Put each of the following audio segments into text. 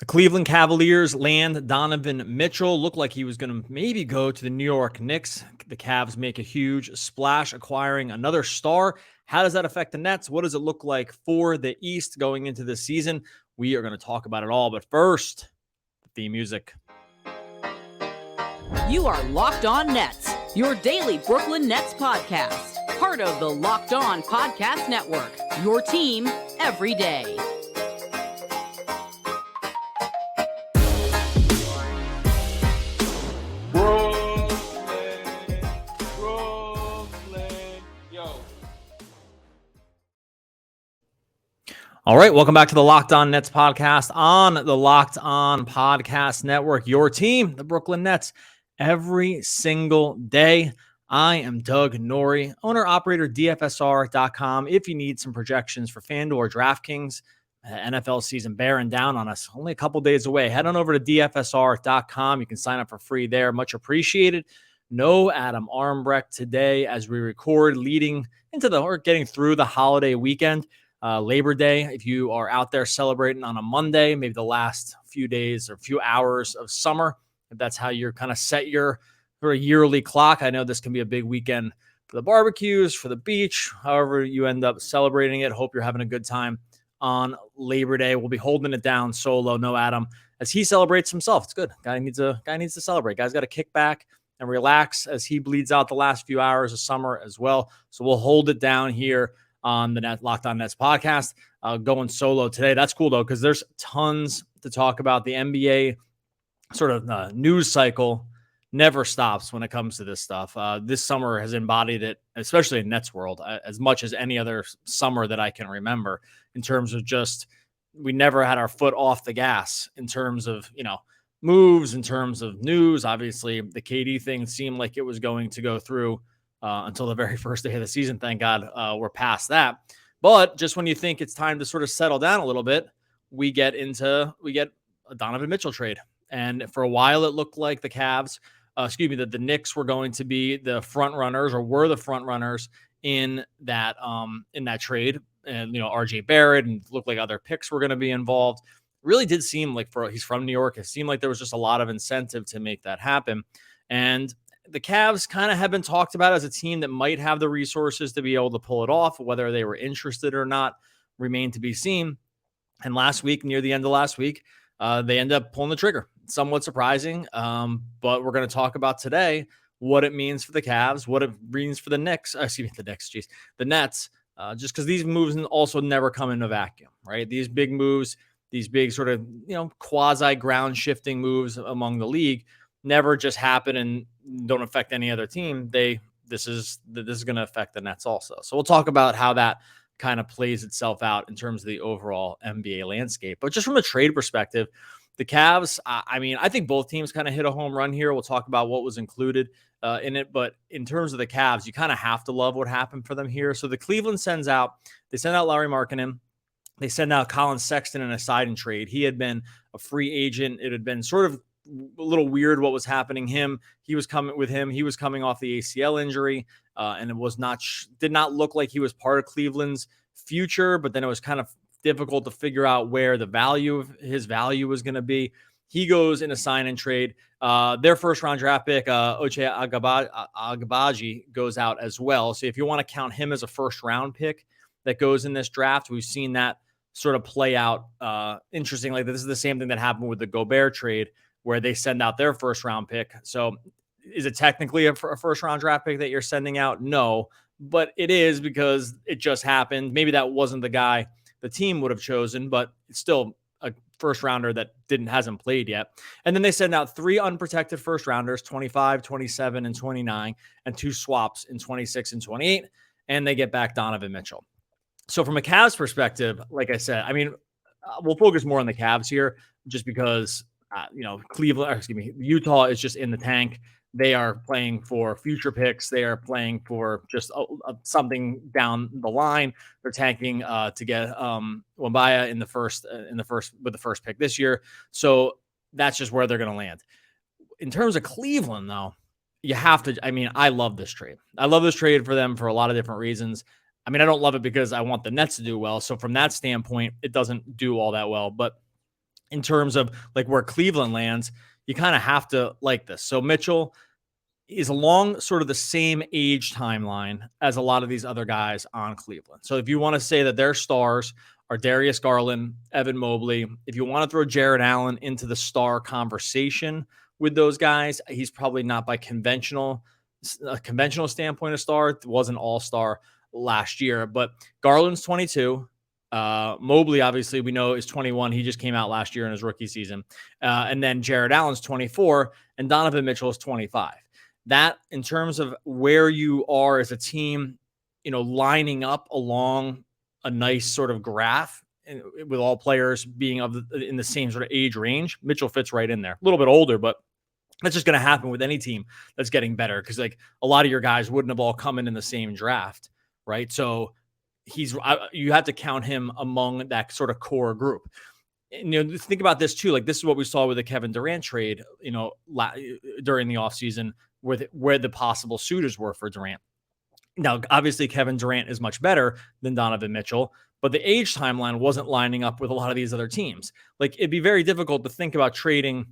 The Cleveland Cavaliers land Donovan Mitchell. Looked like he was going to maybe go to the New York Knicks. The Cavs make a huge splash, acquiring another star. How does that affect the Nets? What does it look like for the East going into this season? We are going to talk about it all. But first, the theme music. You are Locked On Nets, your daily Brooklyn Nets podcast. Part of the Locked On Podcast Network, your team every day. All right, welcome back to the Locked On Nets podcast on the Locked On Podcast Network. Your team, the Brooklyn Nets, every single day. I am Doug Norrie, owner-operator, DFSR.com. If you need some projections for FanDuel or DraftKings, NFL season bearing down on us, only a couple days away. Head on over to DFSR.com. You can sign up for free there. Much appreciated. No Adam Armbrecht today as we record leading into or getting through the holiday weekend. Labor Day, if you are out there celebrating on a Monday, maybe the last few days or few hours of summer, if that's how you're kind of set your yearly clock. I know this can be a big weekend for the barbecues, for the beach, however you end up celebrating it. Hope you're having a good time on Labor Day. We'll be holding it down solo, no Adam, as he celebrates himself. It's good. Guy needs to celebrate. Guy's got to kick back and relax as he bleeds out the last few hours of summer as well. So we'll hold it down here on the Locked On Nets podcast, going solo today. That's cool though, because there's tons to talk about. The NBA sort of news cycle never stops when it comes to this stuff. This summer has embodied it, especially in Nets world, as much as any other summer that I can remember, in terms of just, we never had our foot off the gas in terms of, moves, in terms of news. Obviously the KD thing seemed like it was going to go through until the very first day of the season. Thank God we're past that. But just when you think it's time to sort of settle down a little bit, we get a Donovan Mitchell trade. And for a while, it looked like that the Knicks were going to be the front runners, or were the front runners in that trade. And, RJ Barrett, and looked like other picks were going to be involved. Really did seem like, he's from New York, it seemed like there was just a lot of incentive to make that happen. And the Cavs kind of have been talked about as a team that might have the resources to be able to pull it off. Whether they were interested or not remained to be seen. And last week, near the end of last week, they end up pulling the trigger. Somewhat surprising, but we're going to talk about today what it means for the Cavs, what it means for the Nets, just because these moves also never come in a vacuum, right? These big moves, these big sort of, quasi ground shifting moves among the league never just happen and don't affect any other team. This is going to affect the Nets also. So we'll talk about how that kind of plays itself out in terms of the overall NBA landscape. But just from a trade perspective, the Cavs, I think both teams kind of hit a home run here. We'll talk about what was included in it. But in terms of the Cavs, you kind of have to love what happened for them here. So the Cleveland send out Larry Markkinen. They send out Colin Sexton in a sign and trade. He had been a free agent. It had been sort of a little weird what was happening. He was coming off the ACL injury, and it did not look like he was part of Cleveland's future. But then it was kind of difficult to figure out where his value was going to be. He goes in a sign and trade. Their first round draft pick, Ochai Agbaji, goes out as well. So if you want to count him as a first round pick that goes in this draft, we've seen that sort of play out. Interestingly, this is the same thing that happened with the Gobert trade, where they send out their first round pick. So is it technically a first round draft pick that you're sending out? No, but it is, because it just happened. Maybe that wasn't the guy the team would have chosen, but it's still a first rounder that hasn't played yet. And then they send out 3 unprotected first rounders, 25, 27, and 29, and 2 swaps in 26 and 28. And they get back Donovan Mitchell. So from a Cavs perspective, like I said, we'll focus more on the Cavs here, just because Utah is just in the tank. They are playing for future picks. They are playing for just something down the line. They're tanking to get Wembanyama in the first with the first pick this year. So that's just where they're going to land. In terms of Cleveland, though, you have to. I love this trade. I love this trade for them for a lot of different reasons. I don't love it because I want the Nets to do well. So from that standpoint, it doesn't do all that well. But in terms of like where Cleveland lands, you kind of have to like this. So Mitchell is along sort of the same age timeline as a lot of these other guys on Cleveland. So if you want to say that their stars are Darius Garland, Evan Mobley, if you want to throw Jared Allen into the star conversation with those guys, he's probably not by a conventional standpoint a star. It was an all-star last year, but Garland's 22. Mobley, obviously, we know is 21. He just came out last year in his rookie season. And then Jared Allen's 24 and Donovan Mitchell is 25. That, in terms of where you are as a team, lining up along a nice sort of graph with all players being in the same sort of age range, Mitchell fits right in there. A little bit older, but that's just going to happen with any team that's getting better, because like a lot of your guys wouldn't have all come in the same draft, right? So you have to count him among that sort of core group. And, think about this too. Like, this is what we saw with the Kevin Durant trade, during the offseason, where the possible suitors were for Durant. Now, obviously, Kevin Durant is much better than Donovan Mitchell, but the age timeline wasn't lining up with a lot of these other teams. Like, it'd be very difficult to think about trading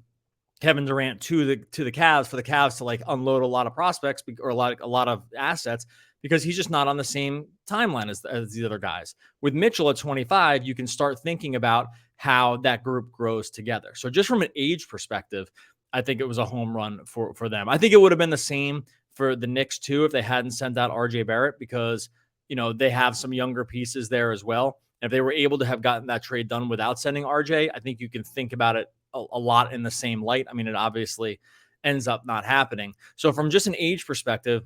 Kevin Durant to the Cavs for the Cavs to like unload a lot of prospects or a lot of assets, because he's just not on the same timeline as the other guys. With Mitchell at 25, you can start thinking about how that group grows together. So just from an age perspective, I think it was a home run for them. I think it would have been the same for the Knicks too if they hadn't sent out RJ Barrett, because they have some younger pieces there as well. And if they were able to have gotten that trade done without sending RJ, I think you can think about it a lot in the same light. I mean, it obviously ends up not happening. So from just an age perspective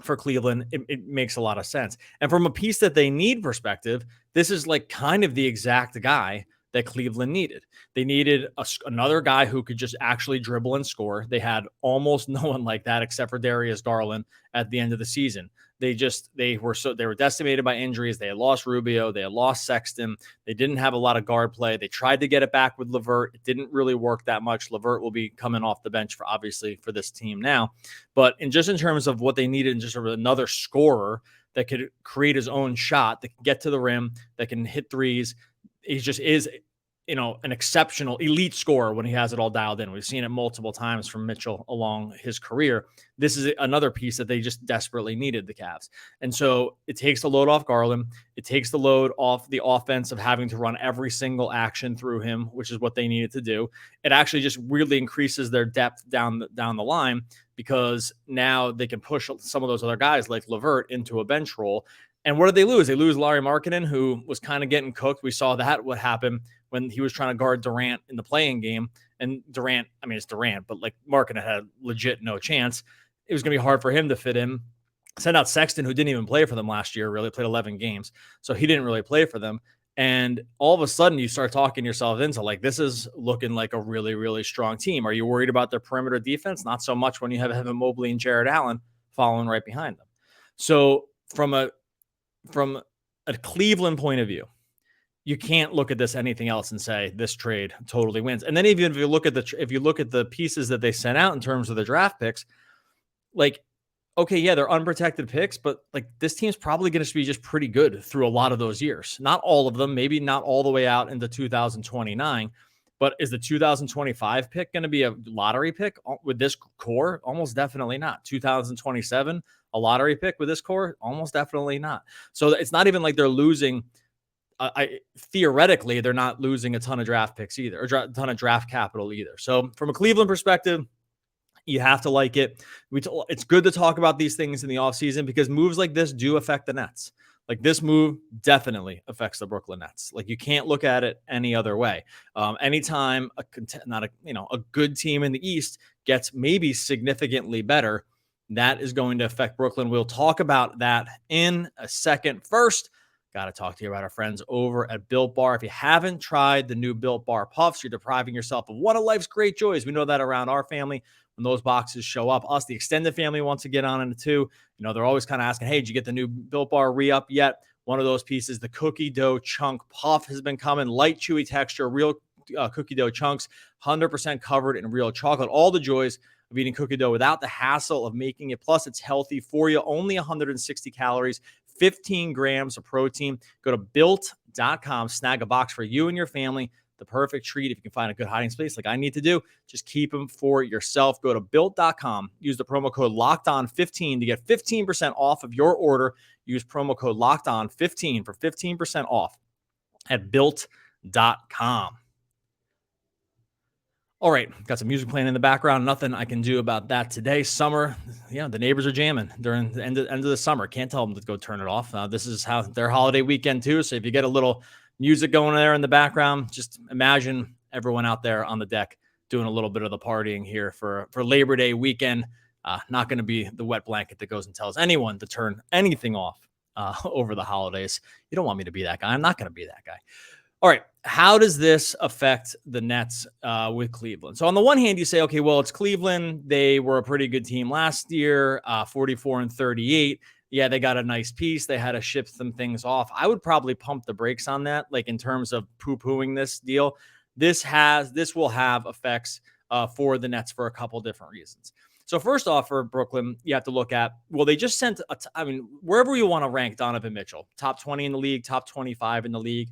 for Cleveland, it makes a lot of sense. And from a piece that they need perspective, this is like kind of the exact guy that Cleveland needed. They needed another guy who could just actually dribble and score. They had almost no one like that except for Darius Garland at the end of the season. They were decimated by injuries. They had lost Rubio. They had lost Sexton. They didn't have a lot of guard play. They tried to get it back with LeVert. It didn't really work that much. LeVert will be coming off the bench for this team now. But in terms of what they needed, in just sort of another scorer that could create his own shot, that can get to the rim, that can hit threes. He just is, an exceptional elite scorer when he has it all dialed in. We've seen it multiple times from Mitchell along his career. This is another piece that they just desperately needed, the Cavs. And so it takes the load off Garland. It takes the load off the offense of having to run every single action through him, which is what they needed to do. It actually just weirdly increases their depth down the line, because now they can push some of those other guys like LeVert into a bench role. And what did they lose? They lose Lauri Markkanen, who was kind of getting cooked. We saw what happened when he was trying to guard Durant in the playing game. And Durant, I mean, it's Durant, but like Markkanen had legit no chance. It was going to be hard for him to fit in. Sent out Sexton, who didn't even play for them last year, really played 11 games. So he didn't really play for them. And all of a sudden you start talking yourself into like, this is looking like a really, really strong team. Are you worried about their perimeter defense? Not so much when you have Evan Mobley and Jared Allen following right behind them. So from a Cleveland point of view, you can't look at this anything else and say this trade totally wins. And then even if you look at the pieces that they sent out in terms of the draft picks, like, okay, yeah, they're unprotected picks, but like this team's probably going to be just pretty good through a lot of those years. Not all of them, maybe not all the way out into 2029, but is the 2025 pick going to be a lottery pick with this core? Almost definitely not. 2027, a lottery pick with this core? Almost definitely not. So it's not even like they're losing. Theoretically, they're not losing a ton of draft picks either, or a ton of draft capital either. So from a Cleveland perspective, you have to like it. It's good to talk about these things in the offseason, because moves like this do affect the Nets. Like, this move definitely affects the Brooklyn Nets. Like, you can't look at it any other way. Anytime a good team in the East gets maybe significantly better, that is going to affect Brooklyn. We'll talk about that in a second. First, got to talk to you about our friends over at Built Bar. If you haven't tried the new Built Bar Puffs, you're depriving yourself of one of life's great joys. We know that around our family. When those boxes show up, us, the extended family, wants to get on it too. They're always kind of asking, hey, did you get the new Built Bar re-up yet? One of those pieces, the cookie dough chunk puff, has been coming. Light, chewy texture, real cookie dough chunks, 100% covered in real chocolate. All the joys of eating cookie dough without the hassle of making it. Plus, it's healthy for you. Only 160 calories, 15 grams of protein. Go to built.com, snag a box for you and your family the perfect treat. If you can find a good hiding space like I need to do, just keep them for yourself. Go to built.com, use the promo code LOCKEDON15 to get 15% off of your order. Use promo code LOCKEDON15 for 15% off at built.com. All right, got some music playing in the background. Nothing I can do about that today. Summer, the neighbors are jamming during the end of the summer. Can't tell them to go turn it off. This is how their holiday weekend too. So if you get a little music going there in the background, just imagine everyone out there on the deck doing a little bit of the partying here for Labor Day weekend. Not going to be the wet blanket that goes and tells anyone to turn anything off over the holidays. You don't want me to be that guy. I'm not going to be that guy. All right. How does this affect the Nets with Cleveland? So on the one hand, you say, okay, well, it's Cleveland. They were a pretty good team last year, 44-38. Yeah, they got a nice piece. They had to ship some things off. I would probably pump the brakes on that, like in terms of poo-pooing this deal. This will have effects for the Nets for a couple different reasons. So first off, for Brooklyn, you have to look at, well, they just sent, wherever you want to rank Donovan Mitchell, top 20 in the league, top 25 in the league.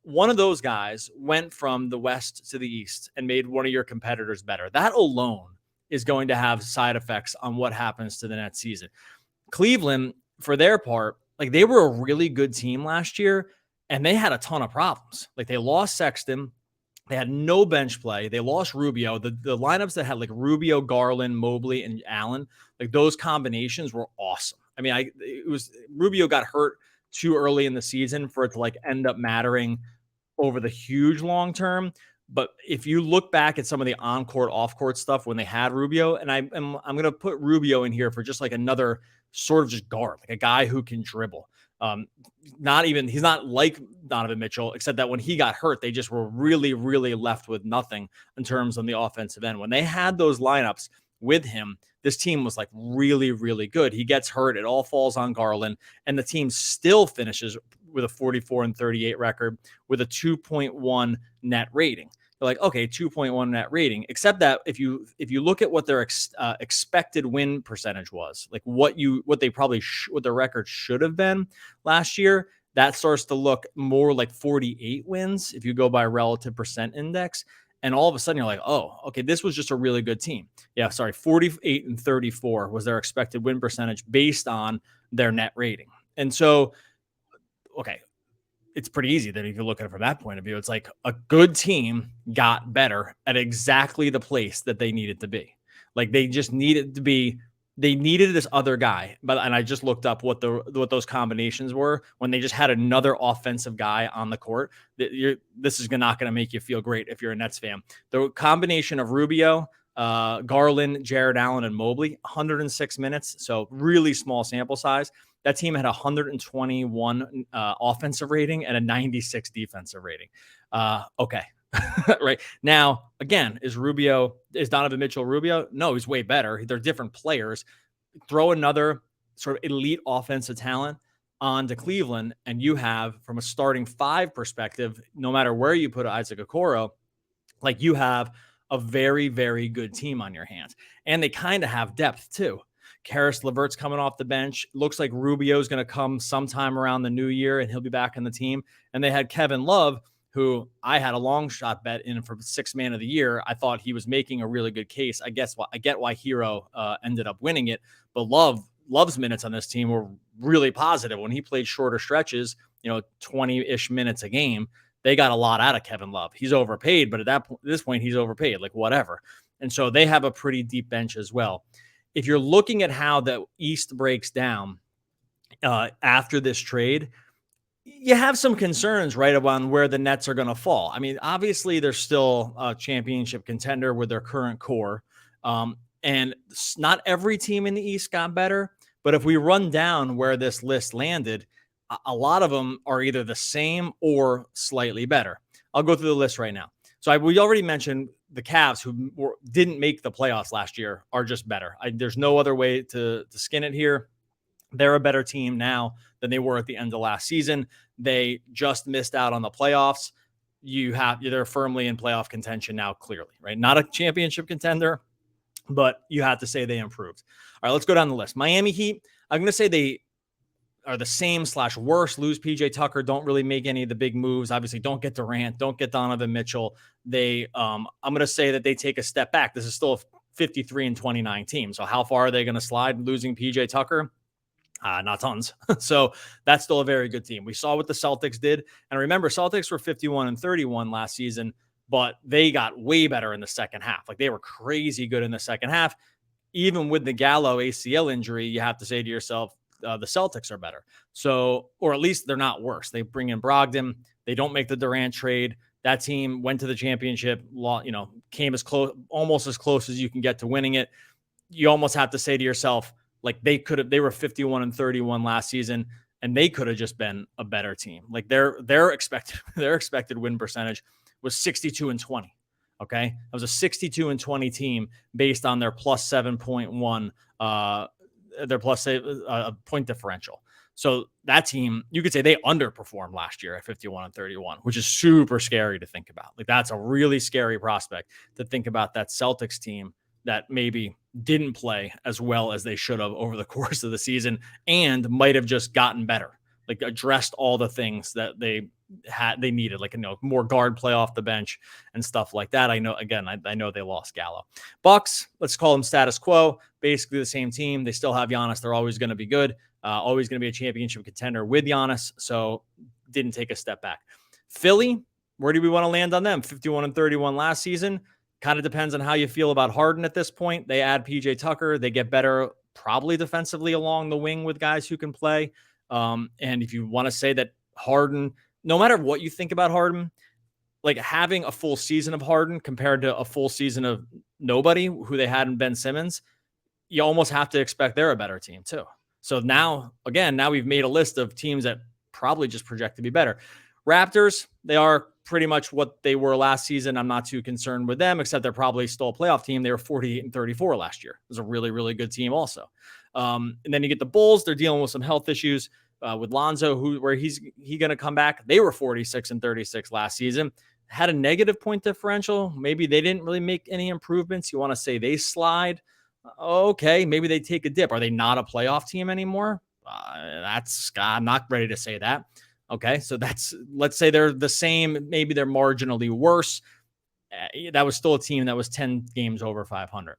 One of those guys went from the West to the East and made one of your competitors better. That alone is going to have side effects on what happens to the Nets season. Cleveland, for their part, like they were a really good team last year and they had a ton of problems. Like they lost Sexton. They had no bench play. They lost Rubio. The lineups that had like Rubio, Garland, Mobley, and Allen, like those combinations were awesome. I mean, Rubio got hurt too early in the season for it to like end up mattering over the huge long term. But if you look back at some of the on-court, off-court stuff when they had Rubio, and I'm going to put Rubio in here for just like another sort of just guard, like a guy who can dribble. He's not like Donovan Mitchell, except that when he got hurt, they just were really, really left with nothing in terms of the offensive end. When they had those lineups with him, this team was like really, really good. He gets hurt. It all falls on Garland, and the team still finishes with a 44-38 record with a 2.1 net rating. You're like, okay, 2.1 net rating, except that if you look at what their expected win percentage was, like what the record should have been last year, that starts to look more like 48 wins if you go by relative percent index. And all of a sudden you're like, oh, okay, this was just a really good team. 48-34 was their expected win percentage based on their net rating. And so, okay, it's pretty easy that if you look at it from that point of view, it's like a good team got better at exactly the place that they needed to be. Like they just needed to be, they needed this other guy. And I just looked up what those combinations were when they just had another offensive guy on the court. This is not going to make you feel great if you're a Nets fan. The combination of Rubio, Garland, Jared Allen, and Mobley, 106 minutes. So really small sample size. That team had 121 offensive rating and a 96 defensive rating. Okay. Right now, again, is Donovan Mitchell Rubio? No, he's way better. They're different players. Throw another sort of elite offensive talent onto Cleveland, and you have, from a starting five perspective, no matter where you put Isaac Okoro, like you have a very, very good team on your hands. And they kind of have depth too. Karis LeVert's coming off the bench. Looks like Rubio's going to come sometime around the new year, and he'll be back in the team. And they had Kevin Love, who I had a long shot bet in for sixth man of the year. I thought he was making a really good case. I get why Hero ended up winning it, but Love's minutes on this team were really positive. When he played shorter stretches, 20-ish minutes a game, they got a lot out of Kevin Love. He's overpaid, but at this point, he's overpaid, like whatever. And so they have a pretty deep bench as well. If you're looking at how the East breaks down after this trade, you have some concerns, right, about where the Nets are going to fall. I mean, obviously, they're still a championship contender with their current core. And not every team in the East got better. But if we run down where this list landed, a lot of them are either the same or slightly better. I'll go through the list right now. So we already mentioned the Cavs, who didn't make the playoffs last year, are just better. There's no other way to skin it here. They're a better team now than they were at the end of last season. They just missed out on the playoffs. They're firmly in playoff contention now, clearly, right? Not a championship contender, but you have to say they improved. All right, let's go down the list. Miami Heat, I'm going to say they are the same / worse. Lose PJ Tucker, don't really make any of the big moves. Obviously, don't get Durant, don't get Donovan Mitchell. They, I'm going to say that they take a step back. This is still a 53-29 team. So how far are they going to slide losing PJ Tucker? Not tons. So that's still a very good team. We saw what the Celtics did. And remember, Celtics were 51-31 last season, but they got way better in the second half. Like they were crazy good in the second half. Even with the Gallo ACL injury, you have to say to yourself, the Celtics are better. So, or at least they're not worse. They bring in Brogdon. They don't make the Durant trade. That team went to the championship, came almost as close as you can get to winning it. You almost have to say to yourself, like they were 51-31 last season, and they could have just been a better team. Like their expected win percentage was 62-20. Okay. It was a 62-20 team based on their plus 7.1, their plus point differential. So that team, you could say they underperformed last year at 51-31, which is super scary to think about. Like that's a really scary prospect to think about, that Celtics team that maybe didn't play as well as they should have over the course of the season and might have just gotten better, like addressed all the things that they needed, like, more guard play off the bench and stuff like that. I know they lost Gallo. Bucks, let's call them status quo, basically the same team. They still have Giannis. They're always going to be good, always going to be a championship contender with Giannis. So didn't take a step back. Philly, where do we want to land on them? 51-31 last season. Kind of depends on how you feel about Harden at this point. They add PJ Tucker. They get better probably defensively along the wing with guys who can play. And if you want to say that Harden, no matter what you think about Harden, like having a full season of Harden compared to a full season of nobody who they had in Ben Simmons, you almost have to expect they're a better team too. So now we've made a list of teams that probably just project to be better. Raptors, they are pretty much what they were last season. I'm not too concerned with them, except they're probably still a playoff team. They were 48-34 last year. It was a really, really good team also. And then you get the Bulls. They're dealing with some health issues with Lonzo, where he's going to come back. They were 46-36 last season. Had a negative point differential. Maybe they didn't really make any improvements. You want to say they slide. Okay, maybe they take a dip. Are they not a playoff team anymore? I'm not ready to say that. Okay, so let's say they're the same. Maybe they're marginally worse. That was still a team that was 10 games over 500.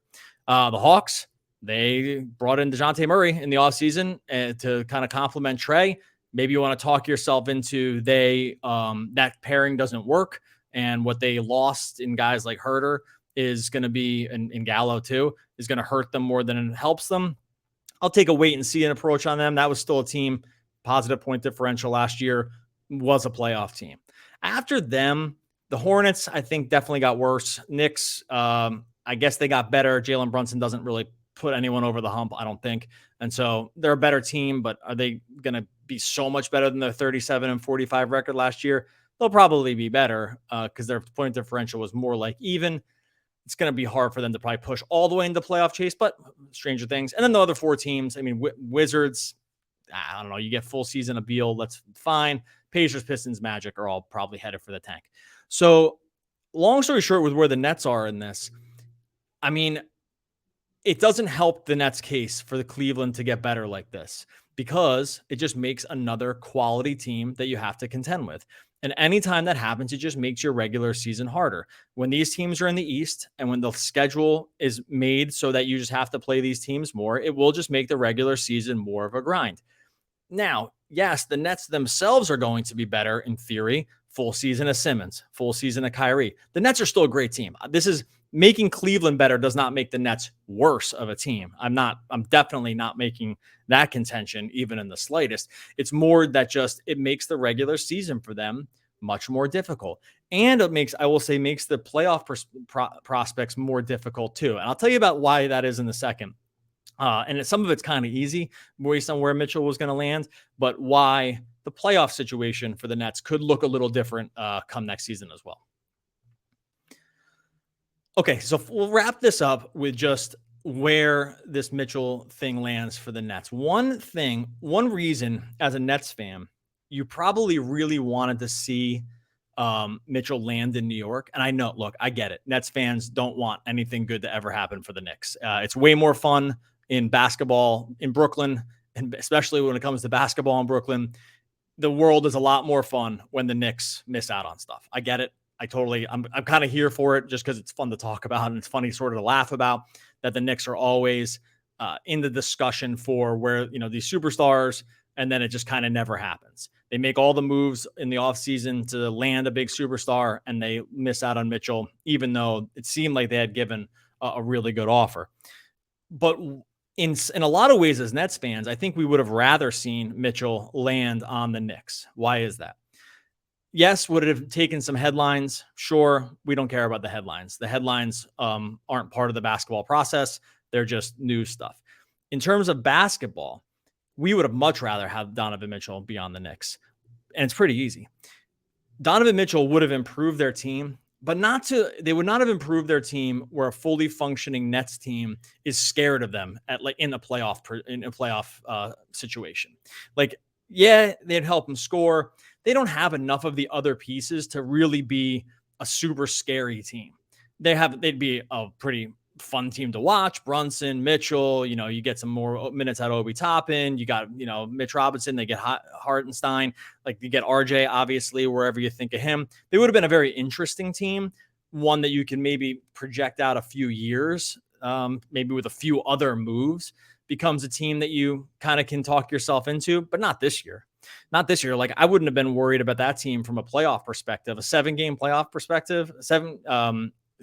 The Hawks, they brought in DeJounte Murray in the offseason to kind of complement Trey. Maybe you want to talk yourself into that pairing doesn't work. And what they lost in guys like Herter is going to be, in Gallo too, is going to hurt them more than it helps them. I'll take a wait and see an approach on them. That was still a team, positive point differential last year, was a playoff team. After them, the Hornets, I think, definitely got worse. Knicks, I guess they got better. Jalen Brunson doesn't really put anyone over the hump, I don't think. And so they're a better team, but are they going to be so much better than their 37-45 record last year? They'll probably be better because their point differential was more like even. It's going to be hard for them to probably push all the way into playoff chase, but stranger things. And then the other four teams, I mean, Wizards, I don't know, you get full season of Beal, that's fine. Pacers, Pistons, Magic are all probably headed for the tank. So long story short, with where the Nets are in this, I mean, it doesn't help the Nets case for the Cleveland to get better like this, because it just makes another quality team that you have to contend with. And anytime that happens, it just makes your regular season harder. When these teams are in the East and when the schedule is made so that you just have to play these teams more, it will just make the regular season more of a grind. Now, yes, the Nets themselves are going to be better in theory. Full season of Simmons, full season of Kyrie. The Nets are still a great team. This is making Cleveland better does not make the Nets worse of a team. I'm definitely not making that contention even in the slightest. It's more that it makes the regular season for them much more difficult. And it makes the playoff prospects more difficult too. And I'll tell you about why that is in a second. And some of it's kind of easy based on where Mitchell was going to land, but why the playoff situation for the Nets could look a little different come next season as well. Okay, so we'll wrap this up with just where this Mitchell thing lands for the Nets. One reason as a Nets fan, you probably really wanted to see Mitchell land in New York. And I know, look, I get it. Nets fans don't want anything good to ever happen for the Knicks. It's way more fun in basketball in Brooklyn and especially when it comes to basketball in Brooklyn, the world is a lot more fun when the Knicks miss out on stuff. I get it. I'm kind of here for it just because it's fun to talk about and it's funny sort of to laugh about that the Knicks are always in the discussion for where, these superstars, and then it just kind of never happens. They make all the moves in the offseason to land a big superstar and they miss out on Mitchell, even though it seemed like they had given a really good offer. But in a lot of ways as Nets fans, I think we would have rather seen Mitchell land on the Knicks. Why is that? Yes, would it have taken some headlines? Sure. We don't care about the headlines. The headlines aren't part of the basketball process. They're just news stuff. In terms of basketball, we would have much rather have Donovan Mitchell be on the Knicks. And it's pretty easy. Donovan Mitchell would have improved their team, but they would not have improved their team where a fully functioning Nets team is scared of them in a playoff situation. Like, yeah, they'd help them score. They don't have enough of the other pieces to really be a super scary team. They'd be a pretty fun team to watch. Brunson, Mitchell, you get some more minutes out of Obi Toppin. You got, Mitch Robinson. They get Hartenstein. Like, you get RJ, obviously, wherever you think of him. They would have been a very interesting team, one that you can maybe project out a few years, maybe with a few other moves, becomes a team that you kind of can talk yourself into, but not this year. Not this year. Like, I wouldn't have been worried about that team from a playoff perspective, a 7-game playoff perspective,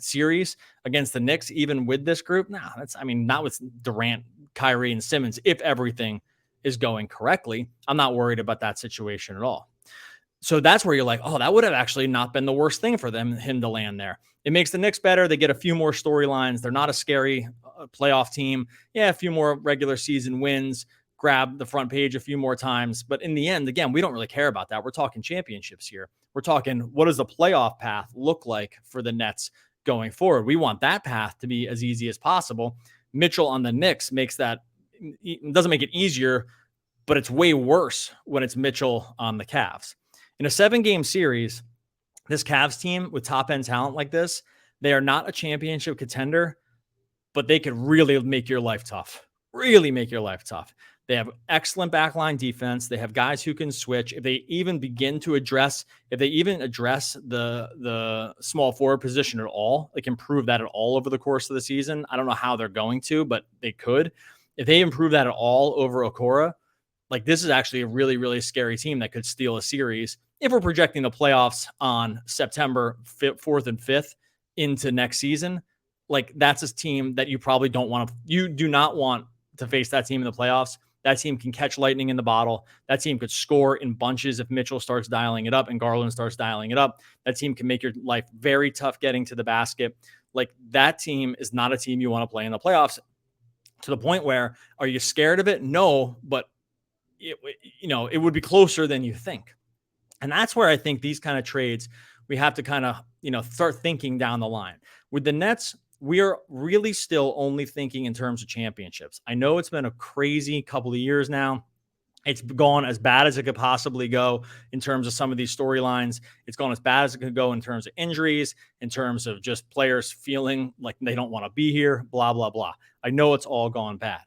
series against the Knicks, even with this group. Not with Durant, Kyrie, and Simmons. If everything is going correctly, I'm not worried about that situation at all. So that's where you're like, oh, that would have actually not been the worst thing for him to land there. It makes the Knicks better. They get a few more storylines. They're not a scary playoff team. Yeah, a few more regular season wins, grab the front page a few more times. But in the end, again, we don't really care about that. We're talking championships here. We're talking, what does the playoff path look like for the Nets going forward? We want that path to be as easy as possible. Mitchell on the Knicks doesn't make it easier, but it's way worse when it's Mitchell on the Cavs. In a 7-game series, this Cavs team with top-end talent like this, they are not a championship contender, but they could really make your life tough. Really make your life tough. They have excellent backline defense. They have guys who can switch. If they even address the small forward position at all, like improve that at all over the course of the season. I don't know how they're going to, but they could. If they improve that at all over Okoro, like, this is actually a really, really scary team that could steal a series. If we're projecting the playoffs on September 4th and 5th into next season, like, that's a team that you probably you do not want to face that team in the playoffs. That team can catch lightning in the bottle. That team could score in bunches if Mitchell starts dialing it up and Garland starts dialing it up. That team can make your life very tough getting to the basket. Like, that team is not a team you want to play in the playoffs, to the point where, are you scared of it? No, but it would be closer than you think. And that's where I think these kind of trades, we have to kind of, start thinking down the line. With the Nets, we are really still only thinking in terms of championships. I know it's been a crazy couple of years now. It's gone as bad as it could possibly go in terms of some of these storylines. It's gone as bad as it could go in terms of injuries, in terms of just players feeling like they don't want to be here, blah, blah, blah. I know it's all gone bad,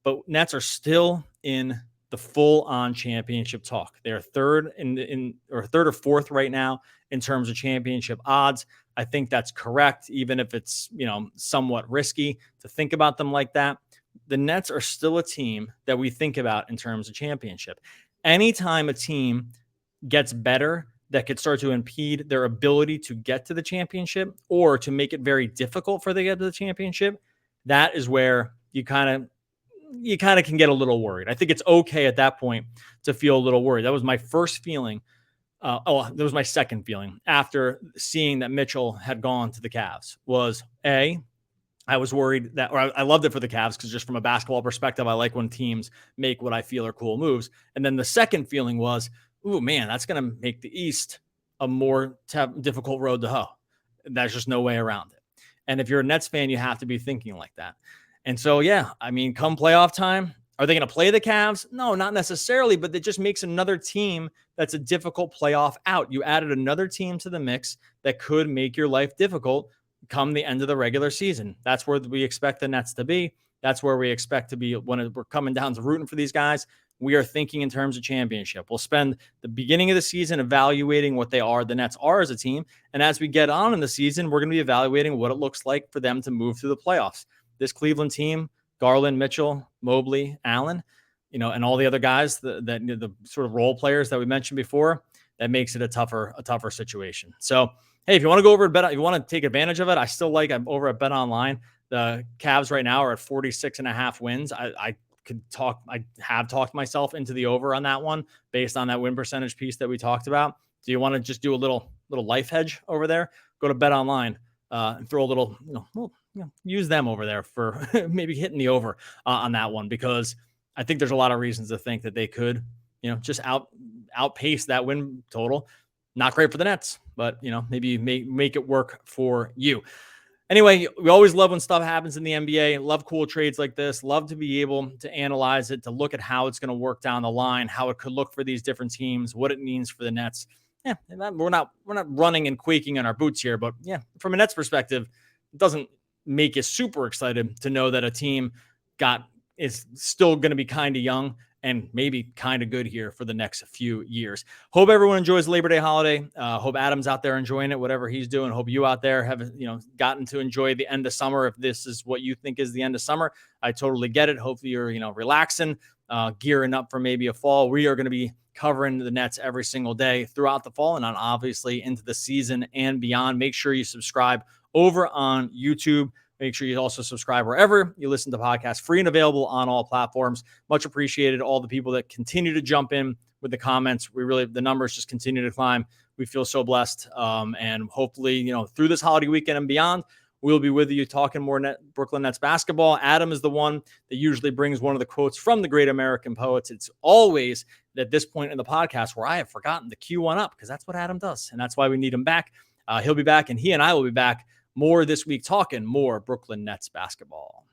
but Nets are still in the full-on championship talk. They're third or fourth right now in terms of championship odds. I think that's correct, even if it's, somewhat risky to think about them like that. The Nets are still a team that we think about in terms of championship. Anytime a team gets better, that could start to impede their ability to get to the championship or to make it very difficult for them to get to the championship, that is where you kind of can get a little worried. I think it's okay at that point to feel a little worried. That was my first feeling. That was my second feeling after seeing that Mitchell had gone to the Cavs. Was I was worried that, or I loved it for the Cavs because just from a basketball perspective, I like when teams make what I feel are cool moves. And then the second feeling was, ooh, man, that's going to make the East a more difficult road to hoe. There's just no way around it. And if you're a Nets fan, you have to be thinking like that. And so, yeah, come playoff time, are they going to play the Cavs? No, not necessarily, but it just makes another team that's a difficult playoff out. You added another team to the mix that could make your life difficult come the end of the regular season. That's where we expect the Nets to be. That's where we expect to be when we're coming down to rooting for these guys. We are thinking in terms of championship. We'll spend the beginning of the season evaluating what the Nets are as a team. And as we get on in the season, we're going to be evaluating what it looks like for them to move through the playoffs. This Cleveland team, Garland, Mitchell, Mobley, Allen, and all the other guys, the sort of role players that we mentioned before, that makes it a tougher situation. So, hey, if you want to go over to Bet, if you want to take advantage of it, I'm over at Bet Online. The Cavs right now are at 46.5 wins. I have talked myself into the over on that one based on that win percentage piece that we talked about. Do you want to just do a little life hedge over there? Go to Bet Online and throw a little, use them over there for maybe hitting the over on that one, because I think there's a lot of reasons to think that they could, just outpace that win total. Not great for the Nets, but maybe make it work for you. Anyway, we always love when stuff happens in the NBA. Love cool trades like this. Love to be able to analyze it, to look at how it's going to work down the line, how it could look for these different teams, what it means for the Nets. Yeah, we're not running and quaking in our boots here, but yeah, from a Nets perspective, it doesn't make you super excited to know that a team is still going to be kind of young and maybe kind of good here for the next few years. Hope everyone enjoys Labor Day holiday. Hope Adam's out there enjoying it, whatever he's doing. Hope you out there have, gotten to enjoy the end of summer. If this is what you think is the end of summer, I totally get it. Hopefully you're, relaxing, gearing up for maybe a fall. We are going to be covering the Nets every single day throughout the fall and on obviously into the season and beyond. Make sure you subscribe over on YouTube. Make sure you also subscribe wherever you listen to podcasts, free and available on all platforms. Much appreciated. All the people that continue to jump in with the comments. The numbers just continue to climb. We feel so blessed. And hopefully, through this holiday weekend and beyond, we'll be with you talking more Brooklyn Nets basketball. Adam is the one that usually brings one of the quotes from the great American poets. It's always at this point in the podcast where I have forgotten to cue one up, because that's what Adam does. And that's why we need him back. He'll be back, and he and I will be back more this week talking more Brooklyn Nets basketball.